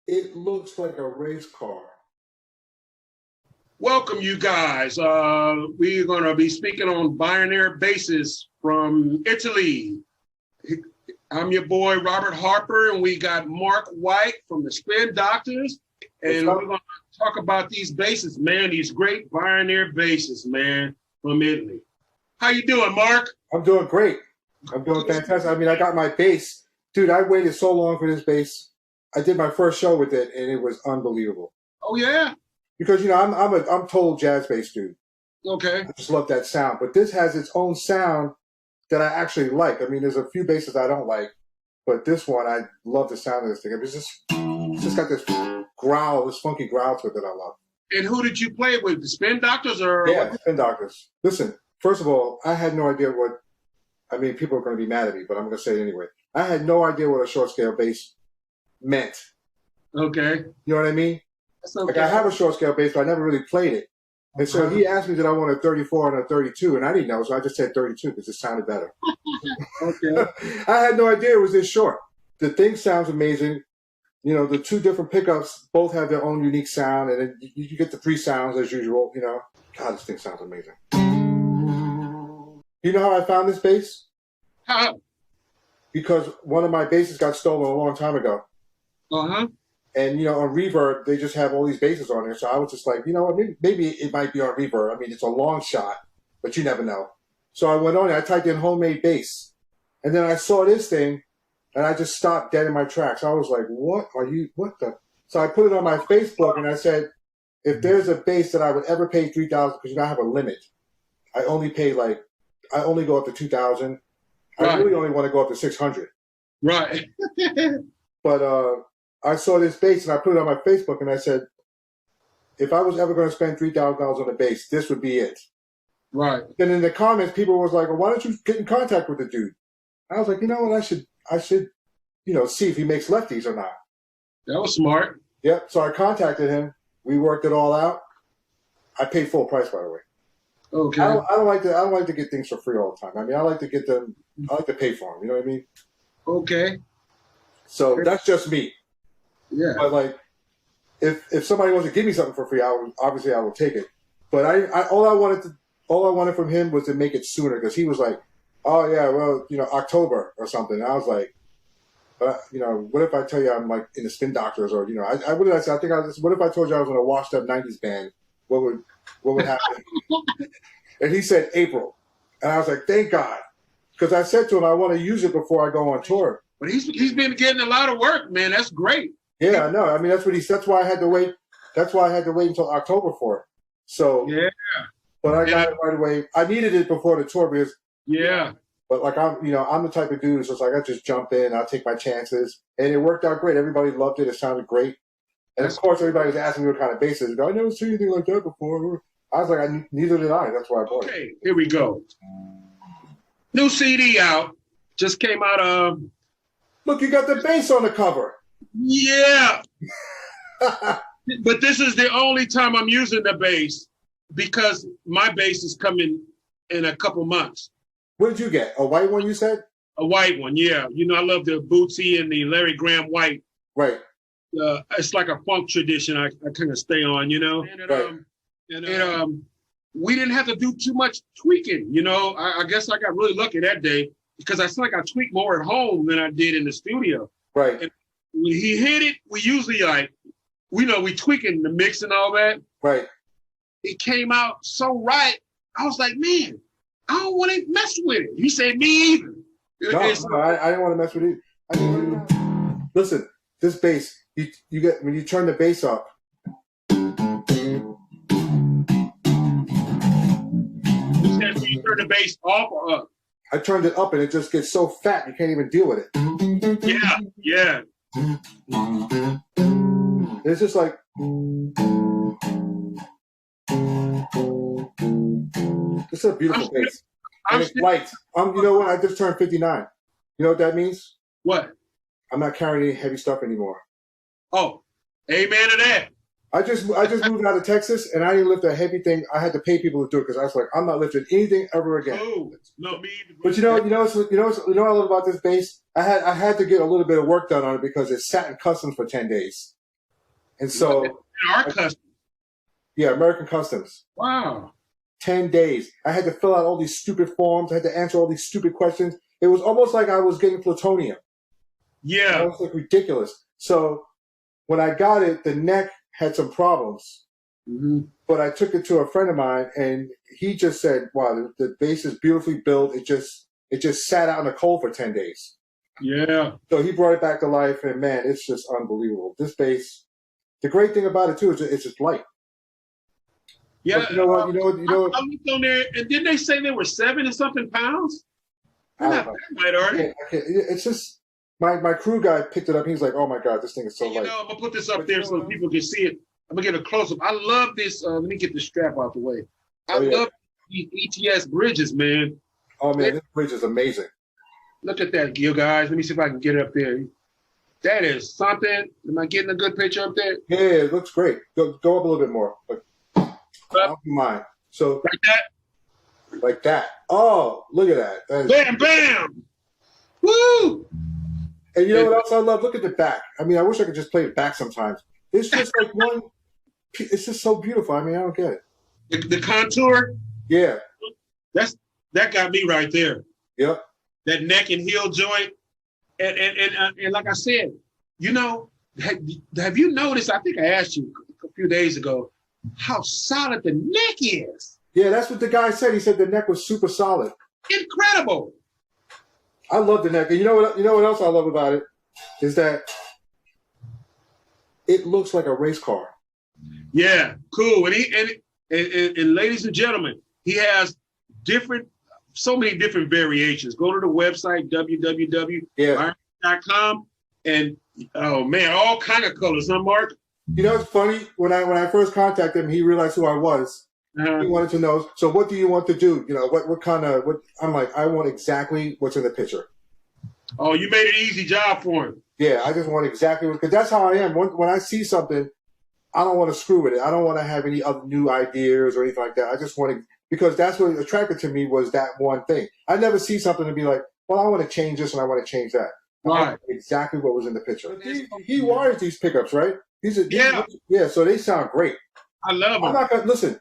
It looks like a race car. Welcome, you guys. We're going to be speaking on Biarnel basses from Italy. I'm your boy, Robert Harper, and we got Mark White from the Spin Doctors. And we're going to talk about these basses, man, these great Biarnel basses, man, from Italy. How you doing, Mark? I'm doing great. I'm doing fantastic. I mean, I got my bass. Dude, I waited so long for this bass. I did my first show with it, and it was unbelievable. Oh, yeah? Because, I'm total jazz bass dude. Okay. I just love that sound. But this has its own sound that I actually like. I mean, there's a few basses I don't like, but this one, I love the sound of this thing. It's just got this growl, this funky growl to it that I love. And who did you play with? The Spin Doctors or? Yeah, what? Spin Doctors. Listen, first of all, I had no idea what, I mean, people are going to be mad at me, but I'm going to say it anyway. I had no idea what a short scale bass meant. Okay. You know what I mean? That's okay. Like, I have a short scale bass, but I never really played it. And so he asked me that I want a 34 and a 32, and I didn't know, so I just said 32 because it sounded better. Okay. I had no idea it was this short. The thing sounds amazing. You know, the two different pickups both have their own unique sound, and then you get the three sounds as usual, you know. God, this thing sounds amazing. You know how I found this bass? How? Because one of my basses got stolen a long time ago. Uh-huh. And, you know, on Reverb, they just have all these basses on there. So I was just like, you know what, maybe it might be on Reverb. I mean, it's a long shot, but you never know. So I went on and I typed in homemade bass. And then I saw this thing, and I just stopped dead in my tracks. I was like, what the? So I put it on my Facebook, and I said, if there's a bass that I would ever pay $3,000, because you know I have a limit. I only go up to 2,000. Right. I really only want to go up to 600. Right. But I saw this bass and I put it on my Facebook and I said, if I was ever going to spend $3,000 on a bass, this would be it. Right. Then in the comments, people was like, well, why don't you get in contact with the dude? I was like, you know what, I should, see if he makes lefties or not. That was smart. Yep. So I contacted him. We worked it all out. I paid full price, by the way. Okay. I don't like to get things for free all the time. I mean, I like to pay for them. You know what I mean? Okay. So that's just me. Yeah. But like, if somebody wants to give me something for free, I will take it. But all I wanted from him was to make it sooner, because he was like, oh yeah, well, October or something. And I was like, what if I tell you I'm like in the Spin Doctors, or what did I say? What if I told you I was in a washed up '90s band? What would happen? And he said April, and I was like, thank God, because I said to him I want to use it before I go on tour. But he's been getting a lot of work, man. That's great. Yeah, I know. I mean, that's why I had to wait. That's why I had to wait until October for it. So yeah. But I got it right away. I needed it before the tour because But like I'm the type of dude. So it's like I just jump in. I'll take my chances, and it worked out great. Everybody loved it. It sounded great. And of course, everybody was asking me what kind of bass it is. I never seen anything like that before. I was like, neither did I. That's why I bought it. Okay, here we go. New CD out. Just came out of. Look, you got the bass on the cover. Yeah. But this is the only time I'm using the bass, because my bass is coming in a couple months. What did you get? A white one, you said? A white one, yeah. I love the Bootsy and the Larry Graham White. Right. It's like a funk tradition I kind of stay on, Right. And we didn't have to do too much tweaking, I guess I got really lucky that day, because I feel like I tweaked more at home than I did in the studio. Right. And when he hit it, we usually we tweaking the mix and all that. Right. It came out so right. I was like, man, I don't want to mess with it. He said, me either. No, I didn't want to mess with it. Listen, this bass, you get when you turn the bass up. You said when you turn the bass off or up? I turned it up and it just gets so fat you can't even deal with it. Yeah. It's just like. It's a beautiful bass. And it's light. You know what? I just turned 59. You know what that means? What? I'm not carrying any heavy stuff anymore. Oh, amen to that. I just moved out of Texas, and I didn't lift a heavy thing. I had to pay people to do it because I was like, I'm not lifting anything ever again. Oh, no, me either. But you know what I love about this bass? I had to get a little bit of work done on it because it sat in customs for 10 days. And so our custom. Yeah, American Customs. Wow. 10 days. I had to fill out all these stupid forms. I had to answer all these stupid questions. It was almost like I was getting plutonium. Yeah. It was like ridiculous. So when I got it, the neck had some problems. Mm-hmm. But I took it to a friend of mine, and he just said, "Wow, the base is beautifully built. It just sat out in the cold for 10 days." Yeah. So he brought it back to life, and man, it's just unbelievable. This base. The great thing about it too is it's just light. Yeah. But you know what? I looked on there, and didn't they say they were 7 and something pounds? They're not that light, are they? It's just my crew guy picked it up. He's like, "Oh my god, this thing is so light." I'm gonna put this up there so people can see it. I'm gonna get a close up. I love this. Let me get the strap out the way. I love these ETS bridges, man. Oh man, this bridge is amazing. Look at that, you guys. Let me see if I can get it up there. That is something. Am I getting a good picture up there? Yeah, it looks great. Go up a little bit more. But mine. So like that. Like that. Oh, look at that. Bam, bam. Woo! And you know what else I love? Look at the back. I mean, I wish I could just play it back sometimes. It's just like one. It's just so beautiful. I mean, I don't get it. The contour. Yeah. That got me right there. Yep. That neck and heel joint, and like I said, have you noticed? I think I asked you a few days ago how solid the neck is. Yeah, that's what the guy said. He said the neck was super solid. Incredible. I love the neck, and you know what else I love about it is that it looks like a race car. Yeah, cool. And ladies and gentlemen, he has so many different variations. Go to the website www.biarnel.com and oh man, all kind of colors, huh, Mark? You know, it's funny when I first contacted him, he realized who I was. He wanted to know. So, what do you want to do? You know, what kind of? What I'm like. I want exactly what's in the picture. Oh, you made an easy job for him. Yeah, I just want exactly because that's how I am. When I see something, I don't want to screw with it. I don't want to have any other new ideas or anything like that. I just want to because that's what attracted to me was that one thing. I never see something and be like, well, I want to change this and I want to change that. Right. Exactly what was in the picture. He wires these pickups, right? Yeah. So they sound great. I love them. I'm not gonna listen.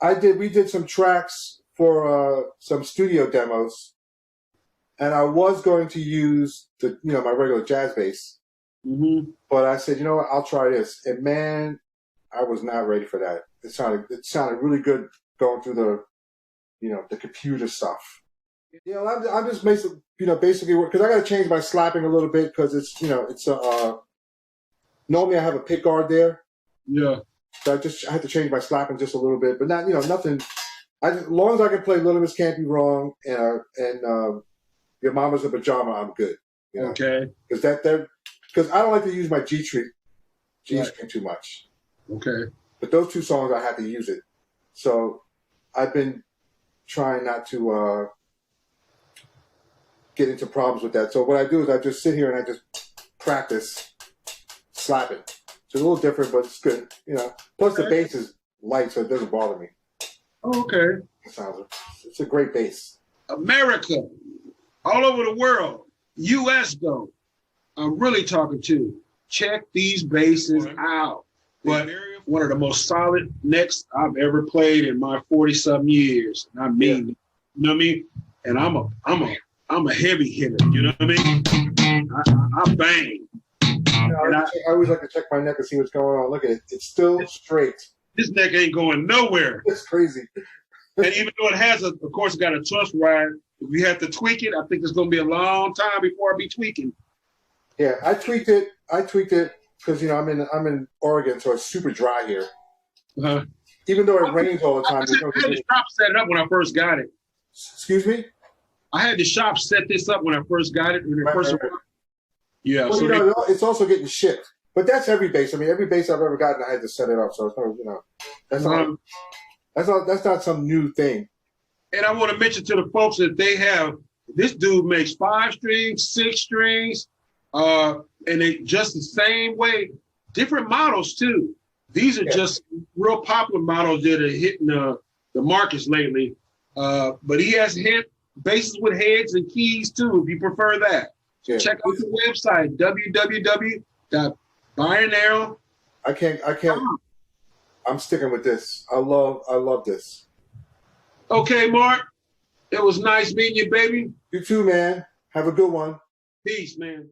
We did some tracks for some studio demos, and I was going to use my regular jazz bass, but I said, you know what, I'll try this. And man, I was not ready for that. It sounded really good going through the computer stuff. I'm just basically because I got to change my slapping a little bit because it's normally I have a pick guard there. Yeah. So I had to change my slapping just a little bit, but not nothing. As long as I can play Little Miss Can't Be Wrong and Your Mama's a Pajama, I'm good. Okay. Because I don't like to use my G string too much. Okay. But those two songs I had to use it, so I've been trying not to get into problems with that. So what I do is I just sit here and I just practice slapping. It's a little different, but it's good, Plus the bass is light, so it doesn't bother me. Oh, okay. It's a great bass. America, all over the world, U.S. though, I'm really talking to. Check these basses out. But one of the most solid necks I've ever played in my 40-something years. And I mean, you know what I mean? And I'm a heavy hitter. You know what I mean? I bang. I always like to check my neck and see what's going on. Look at it. It's still straight. This neck ain't going nowhere. It's crazy. And even though it has, of course, got a truss ride, if we have to tweak it, I think it's going to be a long time before I be tweaking. Yeah, I tweaked it because, I'm in Oregon, so it's super dry here. Uh-huh. Even though it rains all the time. I had the shop set it up when I first got it. Excuse me? I had the shop set this up when I first got it. Yeah. Well, so it's also getting shipped. But that's every bass. I mean, every bass I've ever gotten, I had to set it up. So it's that's not some new thing. And I want to mention to the folks that this dude makes 5 strings, 6 strings, and they just the same way, different models too. These are just real popular models that are hitting the markets lately. But he has basses with heads and keys too, if you prefer that. So check out the website, www.biarnel.com. I can't. I'm sticking with this. I love this. Okay, Mark. It was nice meeting you, baby. You too, man. Have a good one. Peace, man.